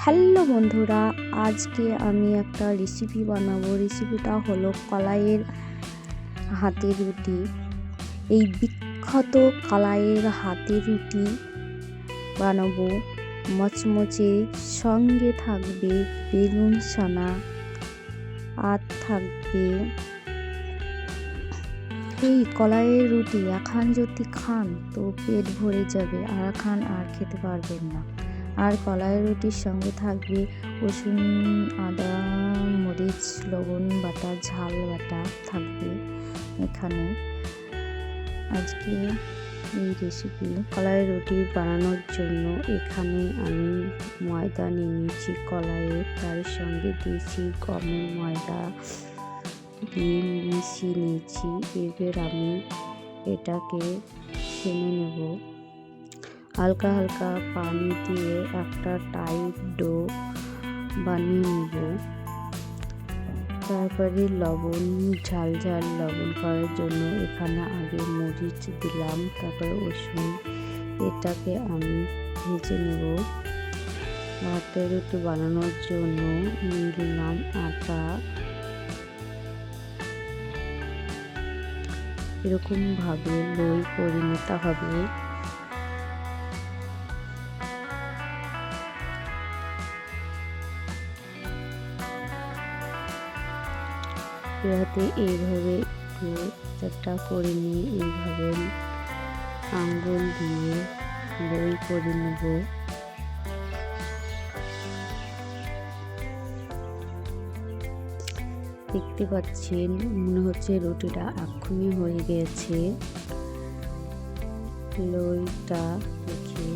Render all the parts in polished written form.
Hello বন্ধুরা, আজকে আমি একটা রেসিপি বানাবো। রেসিপিটা হলো কলাইয়ের হাতের রুটি। এই বিখ্যাত কলাইয়ের হাতের রুটি বানাবো মচমচে, সঙ্গে থাকবে বেগুন ছানা, আর থাকবে এই কলাইয়ের রুটি এখন যদি খান তো পেট ভরে যাবে, আর খান আর খেতে পারবেন না। আর কলাইয়ের রুটির সঙ্গে থাকবে রসুন, আদা, মরিচ, লবণ বাটা, ঝাল বাটা থাকবে এখানে। আজকে এই রেসিপি কলাইয়ের রুটি বানানোর জন্য এখানে আমি ময়দা নিয়ে নিয়েছি কলাইয়ে, তার সঙ্গে দিয়েছি গমের ময়দা দিয়ে মিশিয়ে নিয়েছি। এবার আমি এটাকে ছেনে নেব। হালকা হালকা পানি দিয়ে একটা টাইট ডো বানিয়ে নেব। তারপরে লবণ, ঝাল লবণ করার জন্য এখানে আগে মরিচ দিলাম, তারপরে রসুন। এটাকে আমি ভেজে নেব। হাতের রুটি বানানোর জন্য নিয়ে নিলাম আটা। এরকম ভাবে লই করে নিতে হবে। হাতে এইভাবে একটু চারটা করে নিয়ে এইভাবে আঙ্গুল দিয়ে লই করে নেব। দেখতে পাচ্ছেন, মনে হচ্ছে রুটিটা এক্ষুনি হয়ে গেছে। লইটা রেখে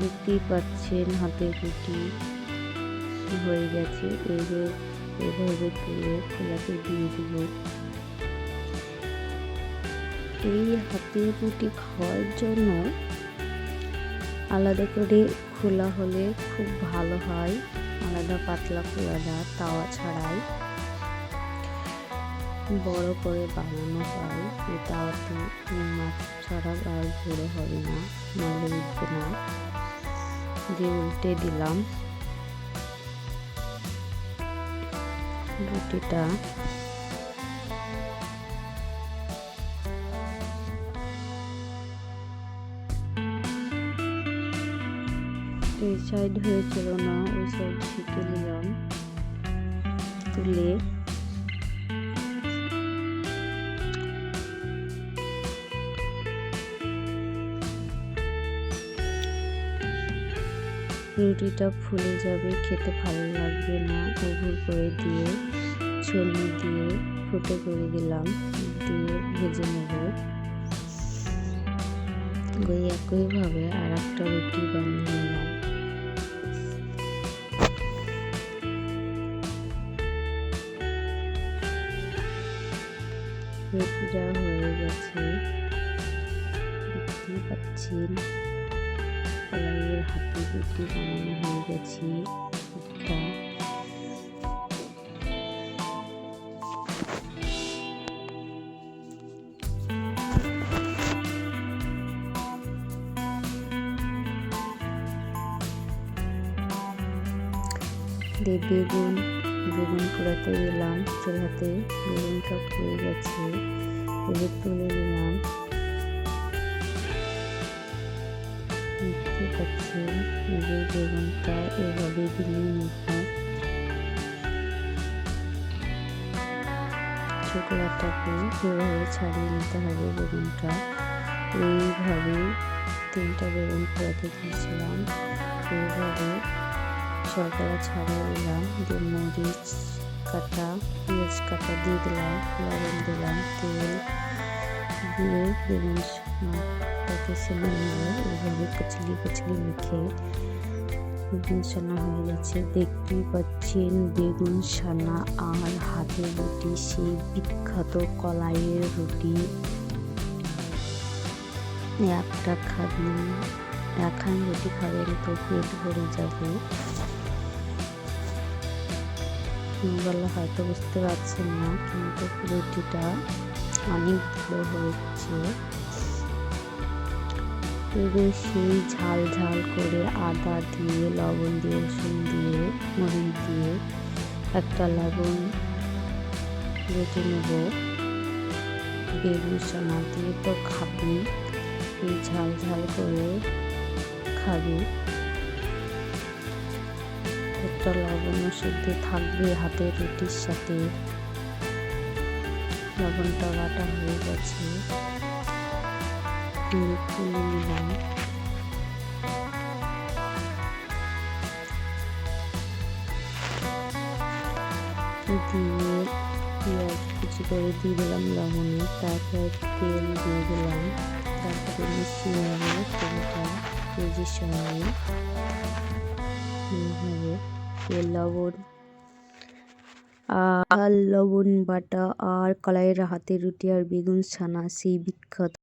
দেখতেই পাচ্ছেন হাতের রুটি হয়ে গেছে। এভাবে তুলে খোলাতে দিয়ে দিব। এই হাতের রুটি খাওয়ার জন্য আলাদা করে খোলা হলে খুব ভালো হয়, আলাদা পাতলা খোলাটা তাওয়া ছাড়াই বড় করে বানানো হয়। এই তাওয়াতে মাছ ছাড়া আর বড় হবে না, নাহলে উঠবে না। দিয়ে উল্টে দিলাম রুটিটা। এই সাইড হয়েছিল না, ওই সাইড শিখে নিলাম তুলে। রুটিটা ফুলে যাবে, খেতে ভালো লাগবে না। ওভর করে দিয়ে ছলনি দিয়ে ফুটে করে দিলাম, দিয়ে ভেজে নেব। একইভাবে আর একটা রুটি বানিয়ে নিলাম। রুটিটা হয়ে গেছে, দেখতেই পাচ্ছেন কলাইয়ের হাতের রুটি বানানো হয়ে গেছে। বেগুন পোড়াতে দিলাম চুলাতে। বেগুনটা পুড়ে গেছে, এবার তুলে দিলাম। দেখতে পাচ্ছেন এবার বেগুনটা এভাবে দিয়ে নিব। চোকলাটাকে এভাবে ছাড়িয়ে নিতে হবে বেগুনটা। এইভাবে 3টা বেগুন পোড়াতে দিয়েছিলাম, এইভাবে সরকারা ছাড়িয়ে দিলাম। দিয়ে মরিচ কাটা, পেঁয়াজ কাটা দিয়ে দিলাম, লবণ দিলাম, তেল দিয়ে বেগুনটাকে ছেলে নেব। এইভাবে কচলি মেখে বেগুন ছানা হয়ে গেছে, দেখতেই পাচ্ছেন বেগুন ছানা আর হাতের রুটি, সেই বিখ্যাত কলাইয়ের রুটি। একটা খাবেন, একখান রুটি খাবেন তো পেট ভরে যাবে। বলা হয়তো বুঝতে পারছেন না, কিন্তু রুটিটা অনেক ভালো হয়েছে। এবার সেই ঝাল ঝাল করে আদা দিয়ে, লবণ দিয়ে, রসুন দিয়ে, মরিচ দিয়ে একটা লবণ বেটে নেব। বেগুন ছানা দিয়ে তো খাবি, এই ঝাল ঝাল করে খাবি। একটা লবণ সিদ্ধ থাকবে হাতের রুটির সাথে। লবণটা বাটা হয়ে গেছে, তুলে নিলাম। দিয়ে পেঁয়াজ কুচি করে দিয়ে দিলাম লবণে, তারপর তেল দিয়ে দিলাম, তারপরে মিশিয়ে নেবো তেলটা পেঁয়াজের সঙ্গে। এইভাবে তেল, লবণ আর লবণ বাটা আর কলাইয়ের হাতের রুটি আর বেগুন ছানা, সেই বিখ্যাত